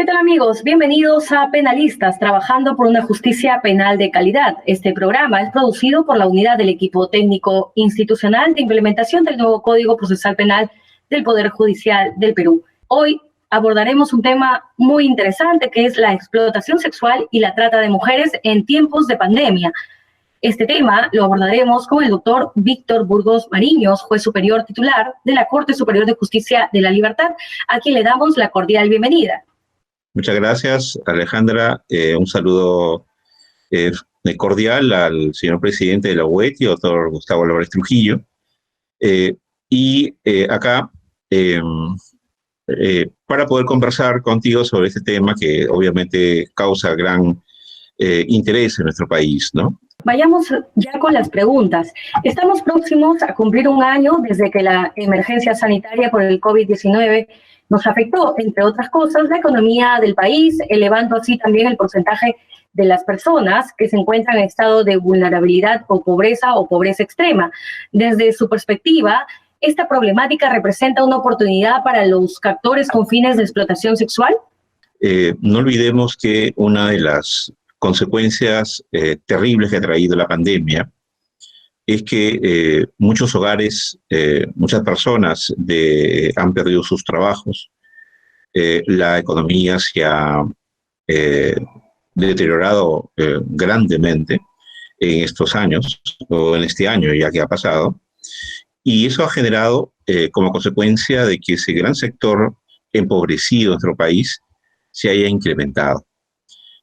¿Qué tal, amigos? Bienvenidos a Penalistas, trabajando por una justicia penal de calidad. Este programa es producido por la unidad del equipo técnico institucional de implementación del nuevo Código Procesal Penal del Poder Judicial del Perú. Hoy abordaremos un tema muy interesante, que es la explotación sexual y la trata de mujeres en tiempos de pandemia. Este tema lo abordaremos con el doctor Víctor Burgos Mariños, juez superior titular de la Corte Superior de Justicia de la Libertad, a quien le damos la cordial bienvenida. Muchas gracias, Alejandra. Un saludo cordial al señor presidente de la UETI, doctor Gustavo Álvarez Trujillo. Acá, para poder conversar contigo sobre este tema que obviamente causa gran interés en nuestro país, ¿no? Vayamos ya con las preguntas. Estamos próximos a cumplir un año desde que la emergencia sanitaria por el COVID-19 nos afectó, entre otras cosas, la economía del país, elevando así también el porcentaje de las personas que se encuentran en estado de vulnerabilidad o pobreza extrema. Desde su perspectiva, ¿esta problemática representa una oportunidad para los captores con fines de explotación sexual? No olvidemos que una de las consecuencias terribles que ha traído la pandemia es que muchos hogares, muchas personas han perdido sus trabajos, la economía se ha deteriorado grandemente en estos años, o en este año ya que ha pasado, y eso ha generado como consecuencia de que ese gran sector empobrecido de nuestro país se haya incrementado.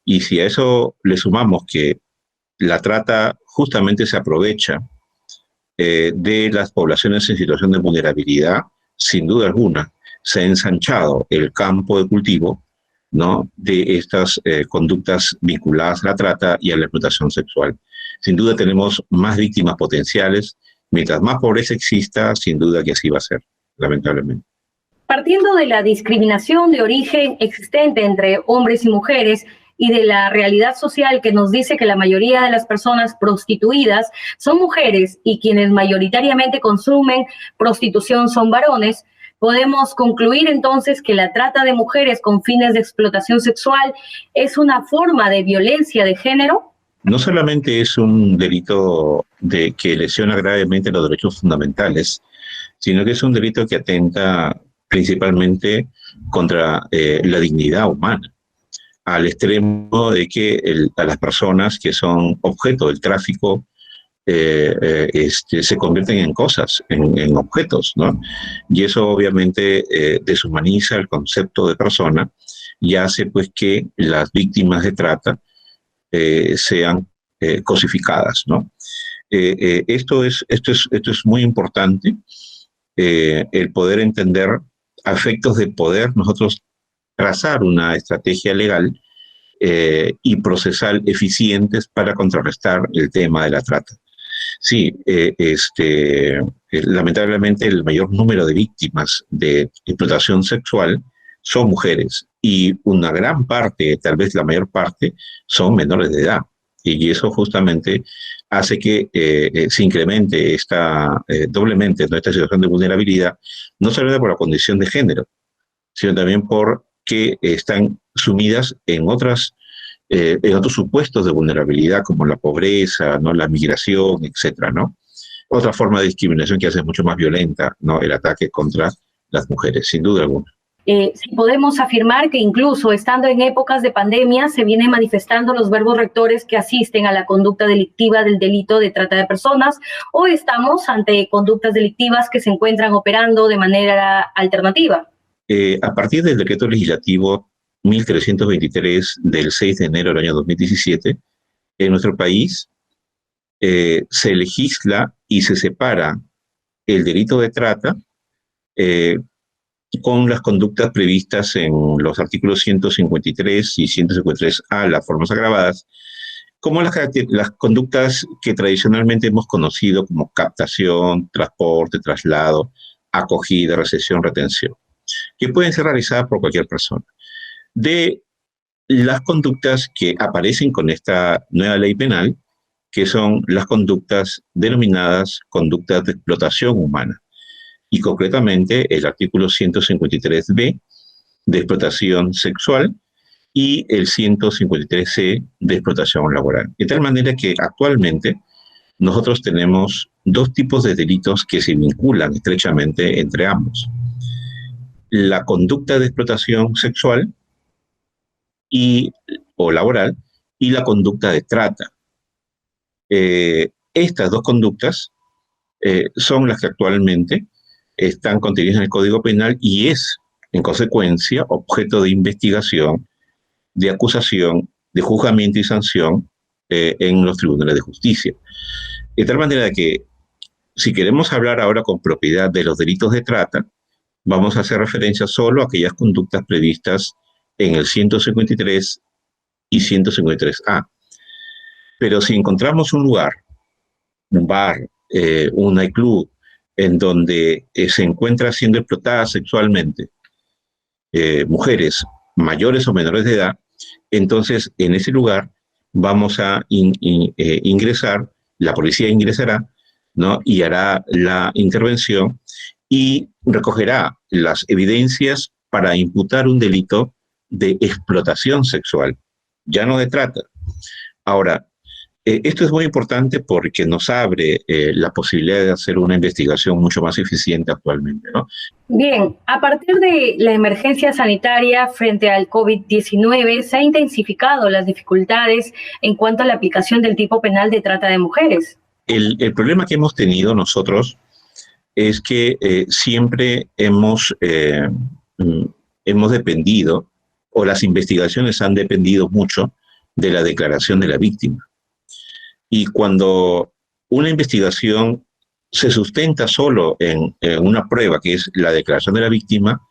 Y si a eso le sumamos que la trata justamente se aprovecha de las poblaciones en situación de vulnerabilidad, sin duda alguna, se ha ensanchado el campo de cultivo, ¿no?, de estas conductas vinculadas a la trata y a la explotación sexual. Sin duda tenemos más víctimas potenciales. Mientras más pobreza exista, sin duda que así va a ser, lamentablemente. Partiendo de la discriminación de origen existente entre hombres y mujeres, y de la realidad social que nos dice que la mayoría de las personas prostituidas son mujeres y quienes mayoritariamente consumen prostitución son varones, podemos concluir entonces que la trata de mujeres con fines de explotación sexual es una forma de violencia de género. No solamente es un delito que lesiona gravemente los derechos fundamentales, sino que es un delito que atenta principalmente contra la dignidad humana, al extremo de que a las personas que son objeto del tráfico se convierten en cosas, en objetos, ¿no? Y eso obviamente deshumaniza el concepto de persona y hace pues que las víctimas de trata sean cosificadas, ¿no? Esto es muy importante, el poder entender a efectos de poder nosotros trazar una estrategia legal y procesal eficientes para contrarrestar el tema de la trata. Sí, lamentablemente el mayor número de víctimas de explotación sexual son mujeres y una gran parte, tal vez la mayor parte, son menores de edad. Y eso justamente hace que se incremente doblemente nuestra situación de vulnerabilidad, no solamente por la condición de género, sino también porque están sumidas en otros supuestos de vulnerabilidad, como la pobreza, ¿no?, la migración, etcétera, ¿no? Otra forma de discriminación que hace mucho más violenta, ¿no?, el ataque contra las mujeres, sin duda alguna. Si podemos afirmar que incluso estando en épocas de pandemia se vienen manifestando los verbos rectores que asisten a la conducta delictiva del delito de trata de personas, o estamos ante conductas delictivas que se encuentran operando de manera alternativa. A partir del decreto legislativo 1323 del 6 de enero del año 2017, en nuestro país se legisla y se separa el delito de trata con las conductas previstas en los artículos 153 y 153A, las formas agravadas, como las conductas que tradicionalmente hemos conocido como captación, transporte, traslado, acogida, recepción, retención, que pueden ser realizadas por cualquier persona. De las conductas que aparecen con esta nueva ley penal, que son las conductas denominadas conductas de explotación humana, y concretamente el artículo 153B de explotación sexual, y el 153C de explotación laboral. De tal manera que actualmente nosotros tenemos dos tipos de delitos que se vinculan estrechamente entre ambos. La conducta de explotación sexual o laboral y la conducta de trata. Estas dos conductas son las que actualmente están contenidas en el Código Penal y es, en consecuencia, objeto de investigación, de acusación, de juzgamiento y sanción en los tribunales de justicia. De tal manera que, si queremos hablar ahora con propiedad de los delitos de trata, vamos a hacer referencia solo a aquellas conductas previstas en el 153 y 153A. Pero si encontramos un lugar, un bar, un nightclub, en donde se encuentra siendo explotadas sexualmente mujeres mayores o menores de edad, entonces en ese lugar vamos a ingresar, la policía ingresará, ¿no? Y hará la intervención y recogerá las evidencias para imputar un delito de explotación sexual, ya no de trata. Ahora, esto es muy importante porque nos abre la posibilidad de hacer una investigación mucho más eficiente actualmente, ¿no? Bien, a partir de la emergencia sanitaria frente al COVID-19, se han intensificado las dificultades en cuanto a la aplicación del tipo penal de trata de mujeres. El problema que hemos tenido nosotros es que siempre hemos dependido, o las investigaciones han dependido mucho de la declaración de la víctima. Y cuando una investigación se sustenta solo en una prueba, que es la declaración de la víctima,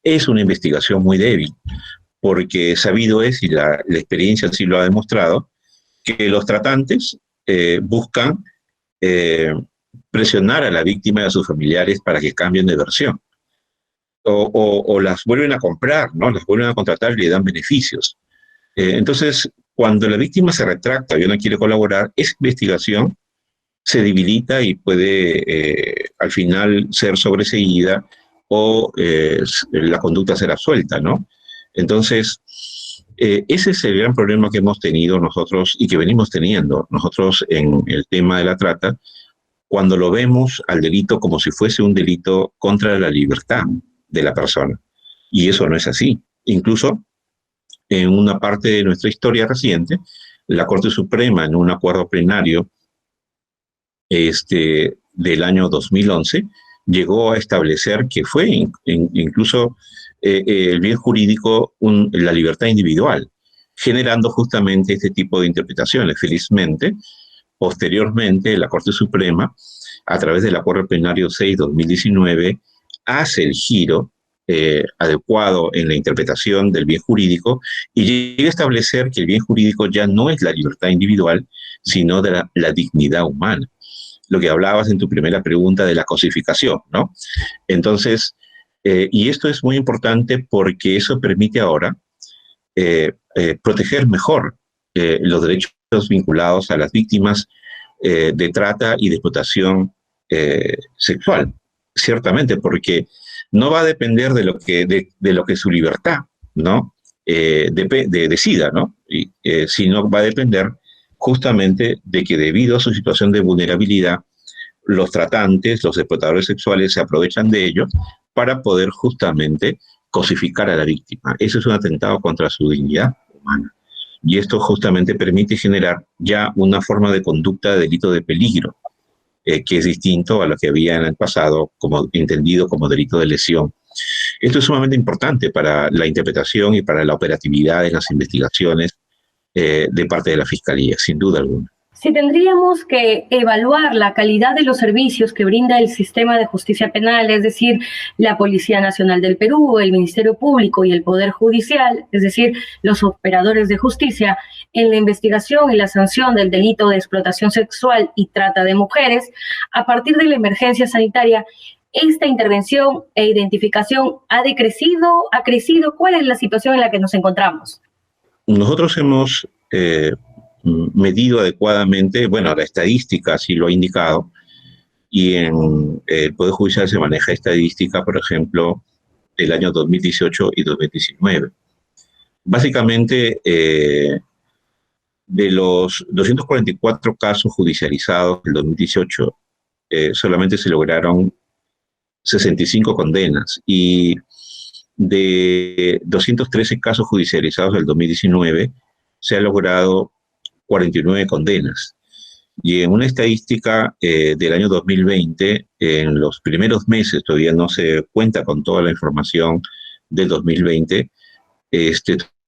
es una investigación muy débil, porque sabido es, y la experiencia sí lo ha demostrado, que los tratantes buscan presionar a la víctima y a sus familiares para que cambien de versión. O las vuelven a comprar, ¿no? Las vuelven a contratar y le dan beneficios. Entonces, cuando la víctima se retracta y no quiere colaborar, esa investigación se debilita y puede al final ser sobreseída o la conducta ser absuelta, ¿no? Entonces, ese es el gran problema que hemos tenido nosotros y que venimos teniendo nosotros en el tema de la trata, cuando lo vemos al delito como si fuese un delito contra la libertad de la persona. Y eso no es así. Incluso, en una parte de nuestra historia reciente, la Corte Suprema, en un acuerdo plenario del año 2011, llegó a establecer que fue incluso el bien jurídico la libertad individual, generando justamente este tipo de interpretaciones. Felizmente, posteriormente, la Corte Suprema, a través del Acuerdo Plenario 6-2019, hace el giro adecuado en la interpretación del bien jurídico y llega a establecer que el bien jurídico ya no es la libertad individual, sino de la dignidad humana. Lo que hablabas en tu primera pregunta de la cosificación, ¿no? Entonces, y esto es muy importante porque eso permite ahora proteger mejor los derechos vinculados a las víctimas de trata y de explotación sexual, ciertamente, porque no va a depender de lo que su libertad, ¿no? Decida, ¿no? Sino va a depender justamente de que debido a su situación de vulnerabilidad, los tratantes, los explotadores sexuales se aprovechan de ello para poder justamente cosificar a la víctima. Eso es un atentado contra su dignidad humana. Y esto justamente permite generar ya una forma de conducta de delito de peligro, que es distinto a lo que había en el pasado, entendido como delito de lesión. Esto es sumamente importante para la interpretación y para la operatividad de las investigaciones de parte de la Fiscalía, sin duda alguna. Si tendríamos que evaluar la calidad de los servicios que brinda el sistema de justicia penal, es decir, la Policía Nacional del Perú, el Ministerio Público y el Poder Judicial, es decir, los operadores de justicia, en la investigación y la sanción del delito de explotación sexual y trata de mujeres, a partir de la emergencia sanitaria, ¿esta intervención e identificación ha decrecido, ha crecido? ¿Cuál es la situación en la que nos encontramos? Nosotros hemos medido adecuadamente, bueno, la estadística así lo ha indicado, y en el Poder Judicial se maneja estadística, por ejemplo, del año 2018 y 2019. Básicamente, de los 244 casos judicializados del 2018, solamente se lograron 65 condenas, y de 213 casos judicializados del 2019 se han logrado 49 condenas. Y en una estadística del año 2020, en los primeros meses, todavía no se cuenta con toda la información del 2020,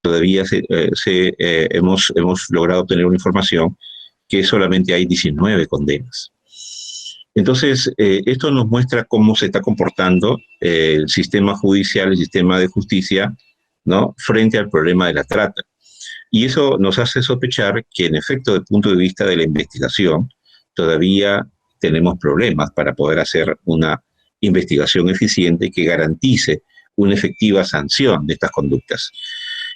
todavía hemos logrado obtener una información que solamente hay 19 condenas. Entonces, esto nos muestra cómo se está comportando el sistema judicial, el sistema de justicia, ¿no?, frente al problema de la trata. Y eso nos hace sospechar que, en efecto, desde el punto de vista de la investigación, todavía tenemos problemas para poder hacer una investigación eficiente que garantice una efectiva sanción de estas conductas.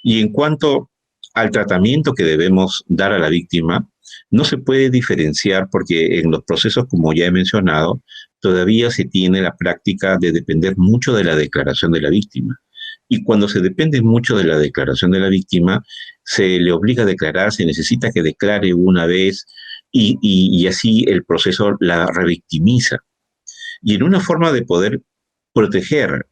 Y en cuanto al tratamiento que debemos dar a la víctima, no se puede diferenciar porque en los procesos, como ya he mencionado, todavía se tiene la práctica de depender mucho de la declaración de la víctima. Y cuando se depende mucho de la declaración de la víctima, se le obliga a declarar, se necesita que declare una vez y así el proceso la revictimiza. Y en una forma de poder proteger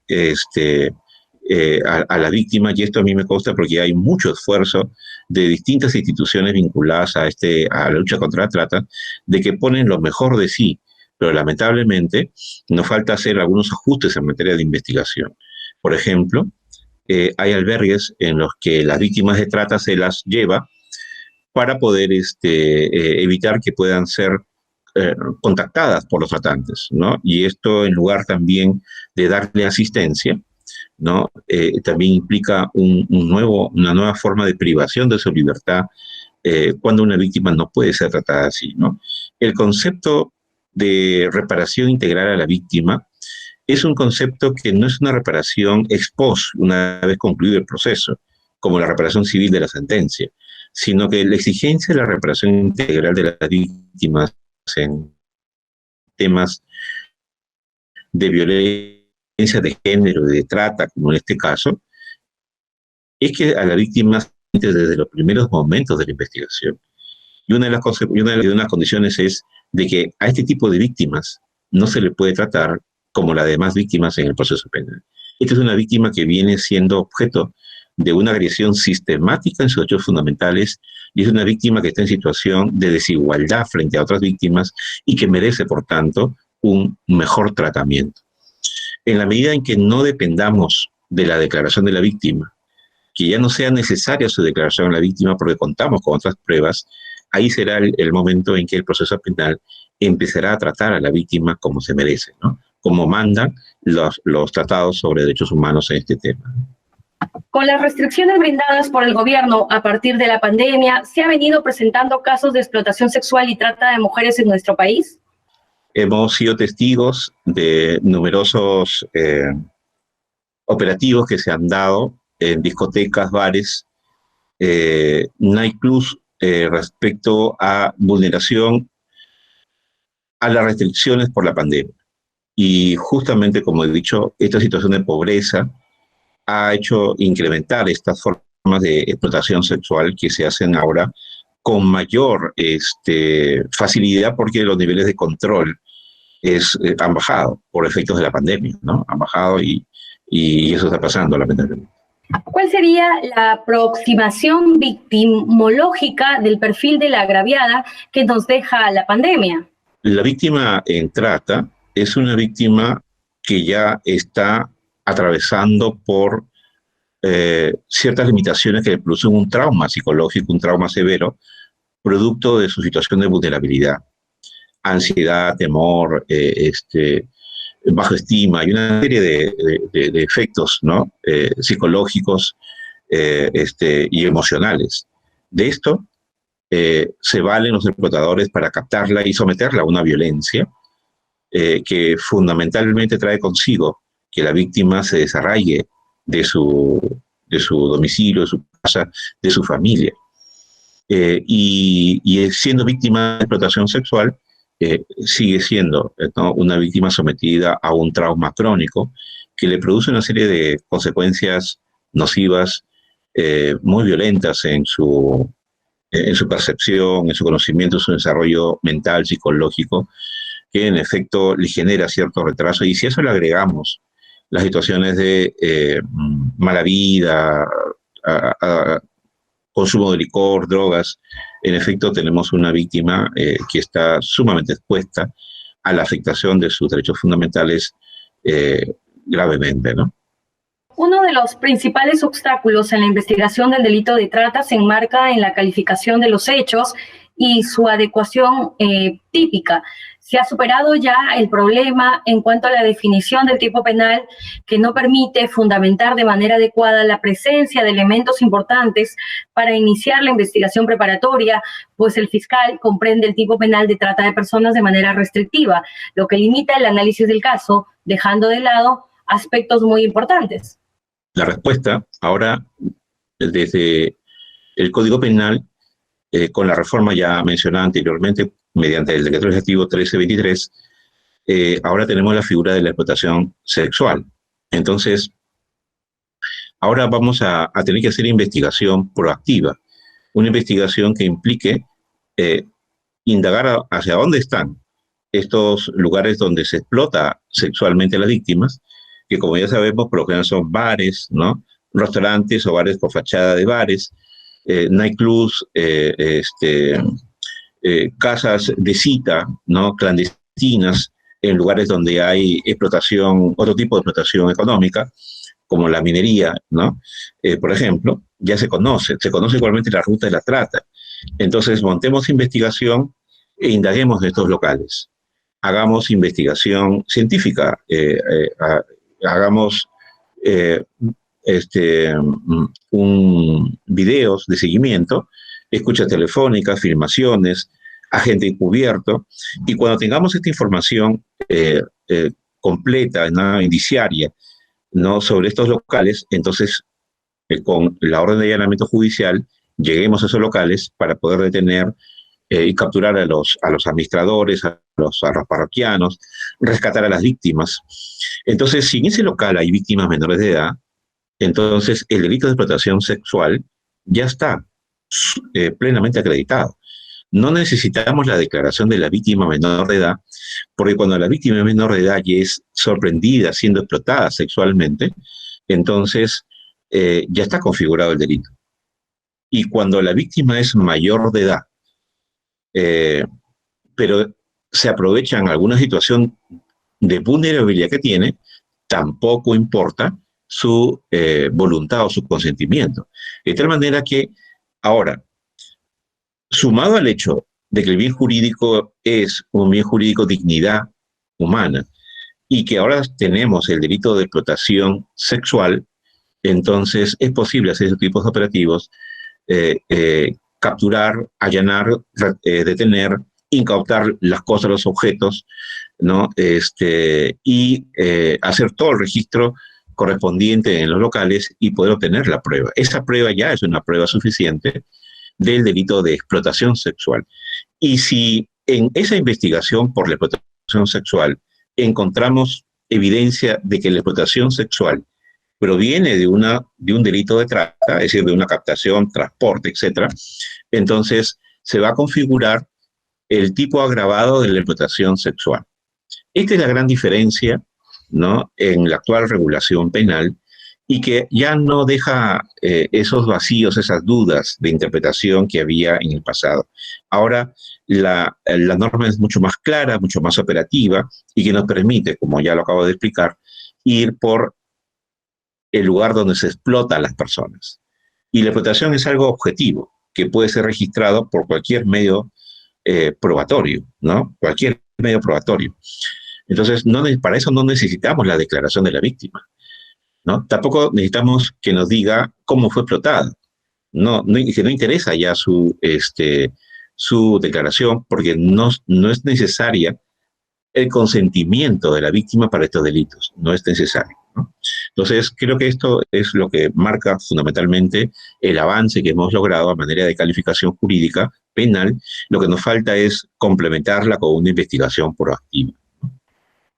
a la víctima, y esto a mí me consta porque hay mucho esfuerzo de distintas instituciones vinculadas a la lucha contra la trata, de que ponen lo mejor de sí, pero lamentablemente nos falta hacer algunos ajustes en materia de investigación. Por ejemplo, hay albergues en los que las víctimas de trata se las lleva para poder evitar que puedan ser contactadas por los tratantes, ¿no? Y esto, en lugar también de darle asistencia, ¿no? También implica una nueva forma de privación de su libertad cuando una víctima no puede ser tratada así, ¿no? El concepto de reparación integral a la víctima es un concepto que no es una reparación ex post, una vez concluido el proceso, como la reparación civil de la sentencia, sino que la exigencia de la reparación integral de las víctimas en temas de violencia de género y de trata, como en este caso, es que a la víctima desde los primeros momentos de la investigación. Y una de las condiciones es de que a este tipo de víctimas no se le puede tratar como las demás víctimas en el proceso penal. Esta es una víctima que viene siendo objeto de una agresión sistemática en sus derechos fundamentales, y es una víctima que está en situación de desigualdad frente a otras víctimas y que merece, por tanto, un mejor tratamiento. En la medida en que no dependamos de la declaración de la víctima, que ya no sea necesaria su declaración a la víctima porque contamos con otras pruebas, ahí será el momento en que el proceso penal empezará a tratar a la víctima como se merece, ¿no?, como mandan los tratados sobre derechos humanos en este tema. Con las restricciones brindadas por el gobierno a partir de la pandemia, ¿se ha venido presentando casos de explotación sexual y trata de mujeres en nuestro país? Hemos sido testigos de numerosos operativos que se han dado en discotecas, bares, nightclubs, respecto a vulneración a las restricciones por la pandemia. Y justamente, como he dicho, esta situación de pobreza ha hecho incrementar estas formas de explotación sexual que se hacen ahora con mayor facilidad, porque los niveles de control han bajado por efectos de la pandemia, ¿no? Han bajado y eso está pasando, lamentablemente. ¿Cuál sería la aproximación victimológica del perfil de la agraviada que nos deja la pandemia? La víctima en trata es una víctima que ya está atravesando por ciertas limitaciones que le producen un trauma psicológico, un trauma severo, producto de su situación de vulnerabilidad. Ansiedad, temor, baja estima y una serie de efectos, ¿no?, psicológicos y emocionales. De esto se valen los explotadores para captarla y someterla a una violencia que fundamentalmente trae consigo que la víctima se desarraigue de su domicilio, de su casa, de su familia. Y siendo víctima de explotación sexual, sigue siendo, ¿no?, una víctima sometida a un trauma crónico que le produce una serie de consecuencias nocivas muy violentas en su percepción, en su conocimiento, en su desarrollo mental, psicológico, que en efecto le genera cierto retraso. Y si a eso le agregamos las situaciones de mala vida, consumo de licor, drogas, en efecto tenemos una víctima que está sumamente expuesta a la afectación de sus derechos fundamentales gravemente, ¿no? Uno de los principales obstáculos en la investigación del delito de trata se enmarca en la calificación de los hechos y su adecuación típica. Se ha superado ya el problema en cuanto a la definición del tipo penal, que no permite fundamentar de manera adecuada la presencia de elementos importantes para iniciar la investigación preparatoria, pues el fiscal comprende el tipo penal de trata de personas de manera restrictiva, lo que limita el análisis del caso, dejando de lado aspectos muy importantes. La respuesta, ahora, desde el Código Penal, con la reforma ya mencionada anteriormente, mediante el Decreto Legislativo 1323, ahora tenemos la figura de la explotación sexual. Entonces, ahora vamos a tener que hacer investigación proactiva, una investigación que implique indagar hacia dónde están estos lugares donde se explota sexualmente a las víctimas, que como ya sabemos, por lo general son bares, ¿no? Restaurantes o bares con fachada de bares, nightclubs, casas de cita, ¿no? Clandestinas, en lugares donde hay explotación, otro tipo de explotación económica, como la minería, ¿no? Por ejemplo, ya se conoce igualmente la ruta de la trata. Entonces, montemos investigación e indaguemos en estos locales. Hagamos investigación científica, hagamos videos de seguimiento, escuchas telefónicas, filmaciones, agente encubierto, y cuando tengamos esta información completa, ¿no? Indiciaria, ¿no? Sobre estos locales, entonces con la orden de allanamiento judicial lleguemos a esos locales para poder detener y capturar a los administradores, a los parroquianos, rescatar a las víctimas. Entonces, si en ese local hay víctimas menores de edad, entonces el delito de explotación sexual ya está plenamente acreditado. No necesitamos la declaración de la víctima menor de edad, porque cuando la víctima menor de edad ya es sorprendida siendo explotada sexualmente, entonces ya está configurado el delito. Y cuando la víctima es mayor de edad, pero se aprovecha en alguna situación de vulnerabilidad que tiene, tampoco importa su voluntad o su consentimiento. De tal manera que ahora, sumado al hecho de que el bien jurídico es un bien jurídico dignidad humana y que ahora tenemos el delito de explotación sexual, entonces es posible hacer esos tipos de operativos, capturar, allanar, detener, incautar las cosas, los objetos, ¿no? Y hacer todo el registro correspondiente en los locales y poder obtener la prueba. Esa prueba ya es una prueba suficiente del delito de explotación sexual. Y si en esa investigación por la explotación sexual encontramos evidencia de que la explotación sexual proviene de un delito de trata, es decir, de una captación, transporte, etcétera, entonces se va a configurar el tipo agravado de la explotación sexual. Esta es la gran diferencia, ¿no?, en la actual regulación penal, y que ya no deja esos vacíos, esas dudas de interpretación que había en el pasado. Ahora la norma es mucho más clara, mucho más operativa, y que nos permite, como ya lo acabo de explicar, ir por el lugar donde se explota a las personas. Y la explotación es algo objetivo, que puede ser registrado por cualquier medio probatorio, ¿no? Cualquier medio probatorio. Entonces, para eso no necesitamos la declaración de la víctima, ¿no? Tampoco necesitamos que nos diga cómo fue explotada. Que no interesa ya su declaración, porque no es necesaria el consentimiento de la víctima para estos delitos. No es necesario, ¿no? Entonces, creo que esto es lo que marca fundamentalmente el avance que hemos logrado a manera de calificación jurídica penal. Lo que nos falta es complementarla con una investigación proactiva.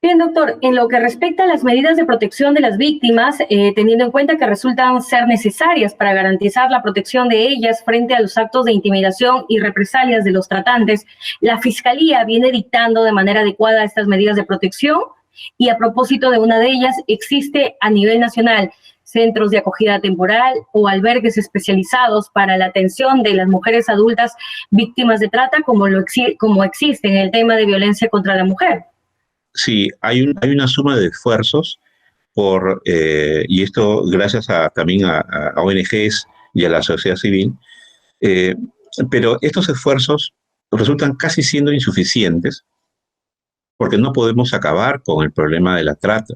Bien, doctor, en lo que respecta a las medidas de protección de las víctimas, teniendo en cuenta que resultan ser necesarias para garantizar la protección de ellas frente a los actos de intimidación y represalias de los tratantes, la Fiscalía viene dictando de manera adecuada estas medidas de protección y a propósito de una de ellas, existe a nivel nacional centros de acogida temporal o albergues especializados para la atención de las mujeres adultas víctimas de trata como existe en el tema de violencia contra la mujer. Sí, hay una suma de esfuerzos y esto gracias también a ONGs y a la sociedad civil, eh, pero estos esfuerzos resultan casi siendo insuficientes porque no podemos acabar con el problema de la trata.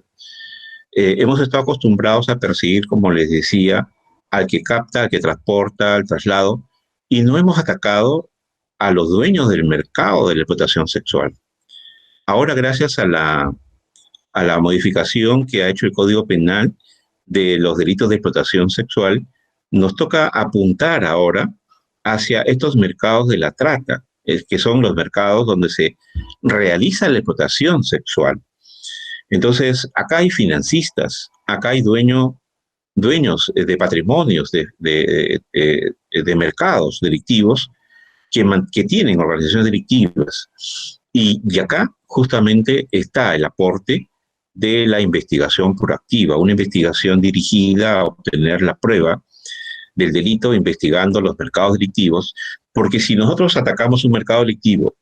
Hemos estado acostumbrados a perseguir, como les decía, al que capta, al que transporta, al traslado, y no hemos atacado a los dueños del mercado de la explotación sexual. Ahora, gracias a la modificación que ha hecho el Código Penal de los delitos de explotación sexual, nos toca apuntar ahora hacia estos mercados de la trata, que son los mercados donde se realiza la explotación sexual. Entonces, acá hay financistas, acá hay dueños de patrimonios, de mercados delictivos que tienen organizaciones delictivas. Y acá justamente está el aporte de la investigación proactiva, una investigación dirigida a obtener la prueba del delito investigando los mercados delictivos, porque si nosotros atacamos un mercado delictivo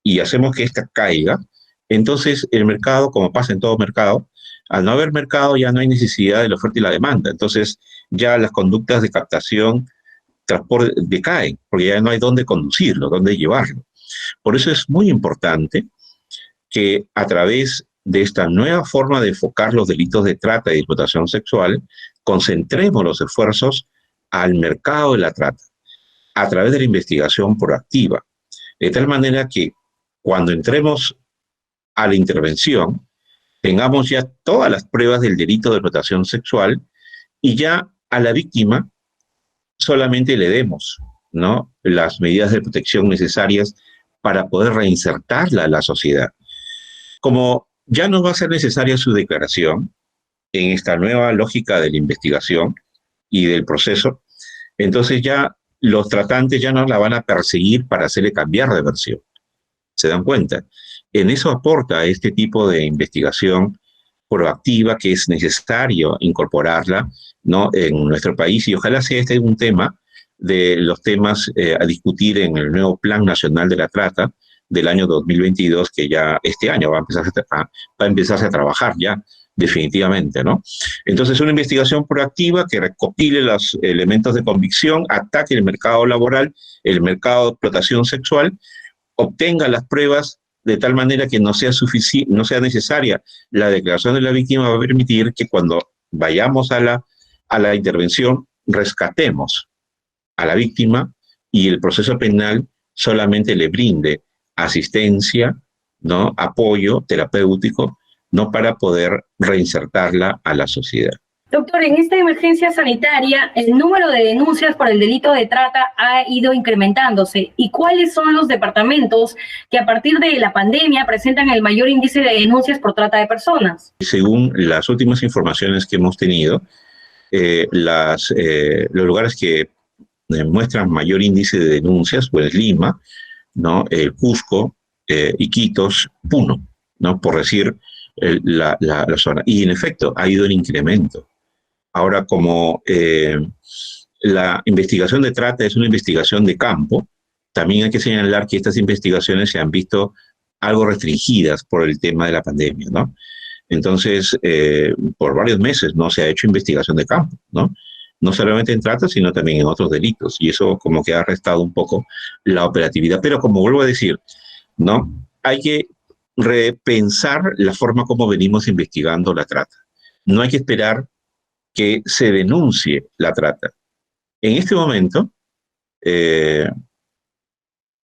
y hacemos que ésta caiga, entonces el mercado, como pasa en todo mercado, al no haber mercado ya no hay necesidad de la oferta y la demanda. Entonces ya las conductas de captación, transporte decaen, porque ya no hay dónde conducirlo, dónde llevarlo. Por eso es muy importante que a través de esta nueva forma de enfocar los delitos de trata y explotación sexual, concentremos los esfuerzos al mercado de la trata, a través de la investigación proactiva, de tal manera que cuando entremos a la intervención, tengamos ya todas las pruebas del delito de explotación sexual y ya a la víctima solamente le demos, ¿no?, las medidas de protección necesarias para poder reinsertarla a la sociedad. Como ya no va a ser necesaria su declaración en esta nueva lógica de la investigación y del proceso, entonces ya los tratantes ya no la van a perseguir para hacerle cambiar de versión. ¿Se dan cuenta? En eso aporta este tipo de investigación proactiva que es necesario incorporarla, ¿no?, en nuestro país, y ojalá sea este un tema de los temas a discutir en el nuevo Plan Nacional de la Trata del año 2022, que ya este año va a empezarse a trabajar ya definitivamente, ¿no? Entonces, una investigación proactiva que recopile los elementos de convicción, ataque el mercado laboral, el mercado de explotación sexual, obtenga las pruebas de tal manera que no sea necesaria la declaración de la víctima, va a permitir que cuando vayamos a la intervención rescatemos a la víctima y el proceso penal solamente le brinde asistencia, ¿no?, apoyo terapéutico, no para poder reinsertarla a la sociedad. Doctor, en esta emergencia sanitaria, el número de denuncias por el delito de trata ha ido incrementándose. ¿Y cuáles son los departamentos que a partir de la pandemia presentan el mayor índice de denuncias por trata de personas? Según las últimas informaciones que hemos tenido, los lugares que muestran mayor índice de denuncias, pues Lima, ¿no?, Cusco, Iquitos, Puno, ¿no?, por decir la zona. Y en efecto, ha ido en incremento. Ahora, como la investigación de trata es una investigación de campo, también hay que señalar que estas investigaciones se han visto algo restringidas por el tema de la pandemia, ¿no? Entonces, por varios meses no se ha hecho investigación de campo, ¿no? No solamente en trata, sino también en otros delitos. Y eso como que ha restado un poco la operatividad. Pero como vuelvo a decir, ¿no?, hay que repensar la forma como venimos investigando la trata. No hay que esperar que se denuncie la trata. En este momento se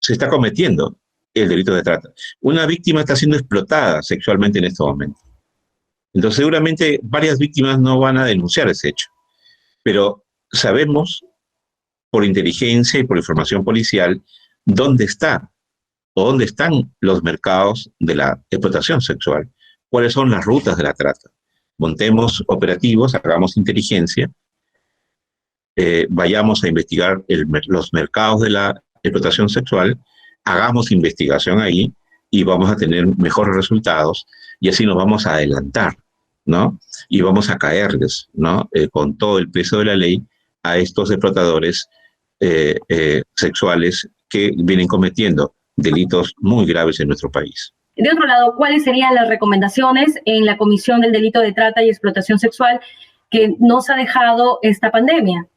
está cometiendo el delito de trata. Una víctima está siendo explotada sexualmente en este momento. Entonces seguramente varias víctimas no van a denunciar ese hecho. Pero sabemos por inteligencia y por información policial dónde están los mercados de la explotación sexual. cuáles son las rutas de la trata. Montemos operativos, hagamos inteligencia, vayamos a investigar los mercados de la explotación sexual, hagamos investigación ahí y vamos a tener mejores resultados y así nos vamos a adelantar, ¿no? Y vamos a caerles, ¿no? Con todo el peso de la ley a estos explotadores sexuales que vienen cometiendo delitos muy graves en nuestro país. De otro lado, ¿cuáles serían las recomendaciones en la Comisión del Delito de Trata y Explotación Sexual que nos ha dejado esta pandemia?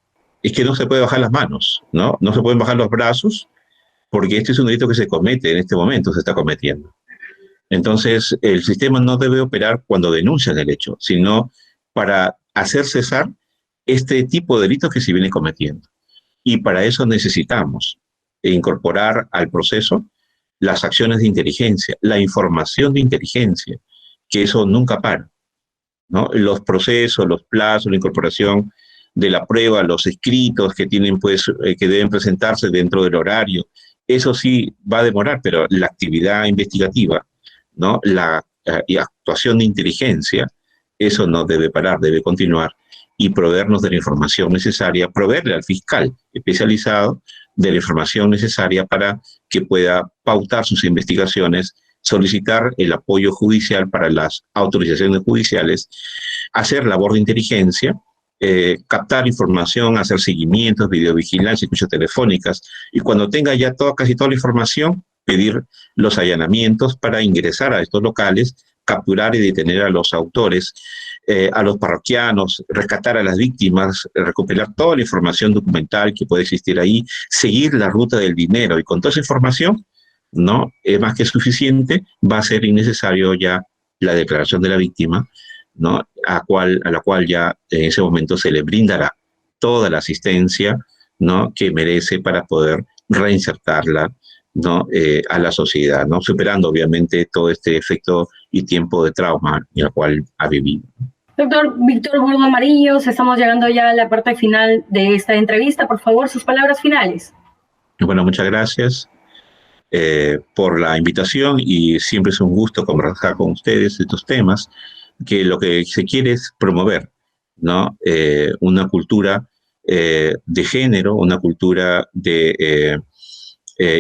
Es que no se puede bajar las manos, ¿no? No se pueden bajar los brazos, porque este es un delito que se comete en este momento, se está cometiendo. Entonces, el sistema no debe operar cuando denuncian el hecho, sino para hacer cesar este tipo de delitos que se viene cometiendo. Y para eso necesitamos incorporar al proceso las acciones de inteligencia, la información de inteligencia, que eso nunca para, ¿no? Los procesos, los plazos, la incorporación de la prueba, los escritos que tienen, pues, que deben presentarse dentro del horario, eso sí va a demorar, pero la actividad investigativa, ¿no? La actuación de inteligencia, eso no debe parar, debe continuar y proveernos de la información necesaria, proveerle al fiscal especializado de la información necesaria para que pueda pautar sus investigaciones, solicitar el apoyo judicial para las autorizaciones judiciales, hacer labor de inteligencia, captar información, hacer seguimientos, videovigilancia, escuchas telefónicas, y cuando tenga ya casi toda la información, pedir los allanamientos para ingresar a estos locales, capturar y detener a los autores, a los parroquianos, rescatar a las víctimas, recuperar toda la información documental que puede existir ahí, seguir la ruta del dinero, y con toda esa información, no es más que suficiente, va a ser innecesario ya la declaración de la víctima, ¿no? a la cual ya en ese momento se le brindará toda la asistencia, ¿no? que merece para poder reinsertarla, ¿no? A la sociedad, ¿no? Superando obviamente todo este efecto y tiempo de trauma en el cual ha vivido. Doctor Víctor Burgos Mariños, estamos llegando ya a la parte final de esta entrevista. Por favor, sus palabras finales. Bueno, muchas gracias por la invitación, y siempre es un gusto conversar con ustedes estos temas, que lo que se quiere es promover, ¿no? Una cultura de género, una cultura de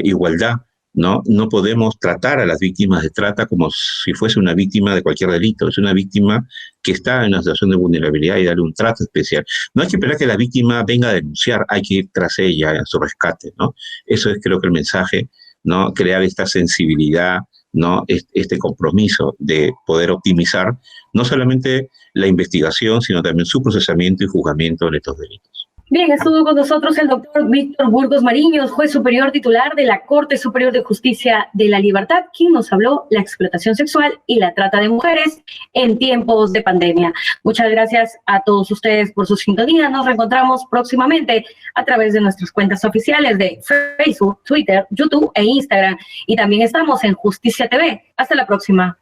igualdad, ¿no? No podemos tratar a las víctimas de trata como si fuese una víctima de cualquier delito. Es una víctima que está en una situación de vulnerabilidad y darle un trato especial. No hay que esperar que la víctima venga a denunciar, hay que ir tras ella a su rescate, ¿no? Eso es, creo que, el mensaje, ¿no? Crear esta sensibilidad, ¿no? Este compromiso de poder optimizar no solamente la investigación, sino también su procesamiento y juzgamiento en estos delitos. Bien, estuvo con nosotros el doctor Víctor Burgos Mariños, juez superior titular de la Corte Superior de Justicia de la Libertad, quien nos habló de la explotación sexual y la trata de mujeres en tiempos de pandemia. Muchas gracias a todos ustedes por su sintonía. Nos reencontramos próximamente a través de nuestras cuentas oficiales de Facebook, Twitter, YouTube e Instagram. Y también estamos en Justicia TV. Hasta la próxima.